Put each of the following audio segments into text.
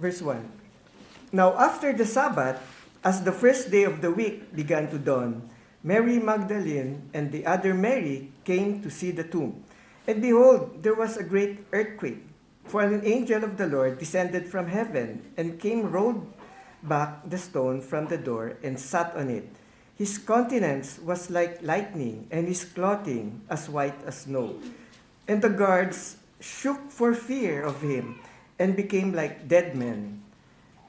verse 1. Now after the Sabbath, as the first day of the week began to dawn, Mary Magdalene and the other Mary came to see the tomb. And behold, there was a great earthquake, for an angel of the Lord descended from heaven and came rolled back the stone from the door and sat on it. His countenance was like lightning, and his clothing as white as snow. And the guards shook for fear of him, and became like dead men.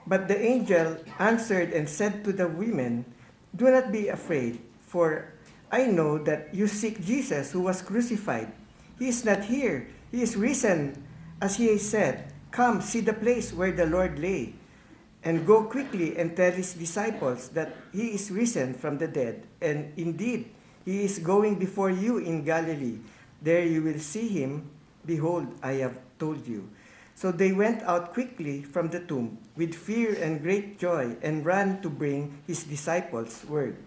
But the angel answered and said to the women, "Do not be afraid, for I know that you seek Jesus who was crucified. He is not here, he is risen, as he said. Come, see the place where the Lord lay. And go quickly and tell his disciples that he is risen from the dead. And indeed, he is going before you in Galilee. There you will see him. Behold, I have told you." So they went out quickly from the tomb with fear and great joy and ran to bring his disciples word.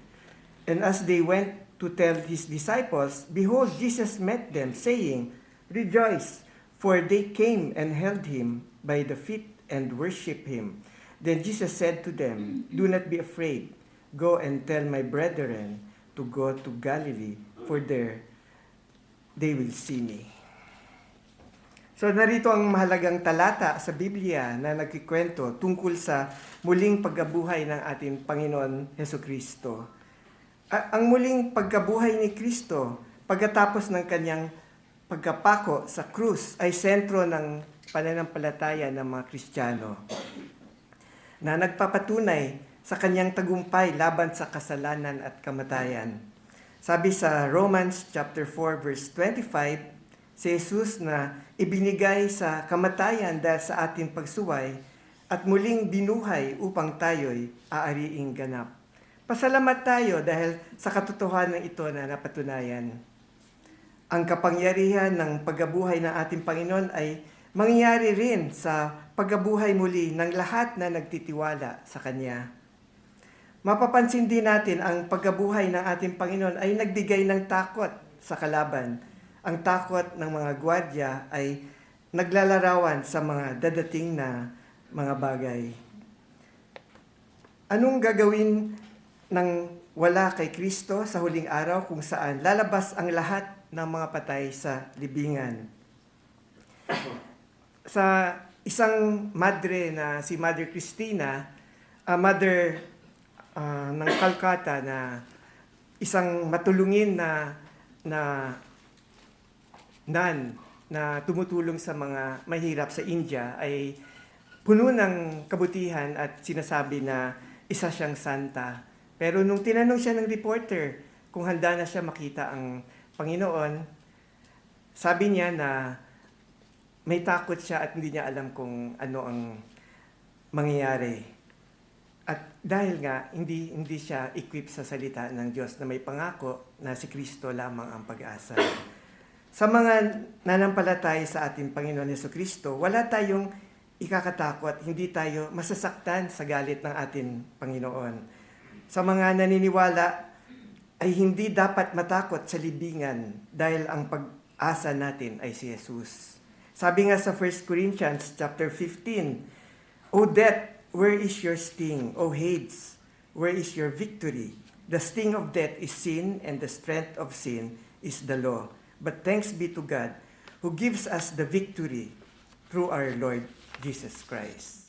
And as they went to tell his disciples, behold, Jesus met them, saying, "Rejoice!" For they came and held him by the feet and worshipped him. Then Jesus said to them, "Do not be afraid. Go and tell my brethren to go to Galilee, for there they will see me." So narito ang mahalagang talata sa Biblia na nagkikwento tungkol sa muling pagkabuhay ng ating Panginoon Hesukristo. Ang muling pagkabuhay ni Kristo pagkatapos ng kanyang pagkapako sa krus ay sentro ng pananampalataya ng mga Kristiyano na nagpapatunay sa kanyang tagumpay laban sa kasalanan at kamatayan. Sabi sa Romans chapter 4 verse 25, si Jesus na ibinigay sa kamatayan dahil sa ating pagsuway at muling binuhay upang tayo'y aariing ganap. Pasalamat tayo dahil sa katotohanan ito na napatunayan. Ang kapangyarihan ng pagkabuhay ng ating Panginoon ay mangyayari rin sa pagkabuhay muli ng lahat na nagtitiwala sa Kanya. Mapapansin din natin ang pagkabuhay ng ating Panginoon ay nagbigay ng takot sa kalaban. Ang takot ng mga gwardiya ay naglalarawan sa mga dadating na mga bagay. Anong gagawin ng wala kay Kristo sa huling araw kung saan lalabas ang lahat ng mga patay sa libingan? Sa isang madre na si Mother Christina, mother ng Calcutta, na isang matulungin na nun na tumutulong sa mga mahirap sa India, ay puno ng kabutihan at sinasabi na isa siyang santa. Pero nung tinanong siya ng reporter kung handa na siya makita ang Panginoon, sabi niya na may takot siya at hindi niya alam kung ano ang mangyayari. At dahil nga, hindi siya equipped sa salita ng Diyos na may pangako na si Kristo lamang ang pag-asa. Sa mga nanampalataya sa ating Panginoon Hesukristo, wala tayong ikakatakot, hindi tayo masasaktan sa galit ng ating Panginoon. Sa mga naniniwala ay hindi dapat matakot sa libingan dahil ang pag-asa natin ay si Jesus. Sabi nga sa 1 Corinthians chapter 15, "O death, where is your sting? O Hades, where is your victory? The sting of death is sin, and the strength of sin is the law. But thanks be to God, who gives us the victory through our Lord Jesus Christ."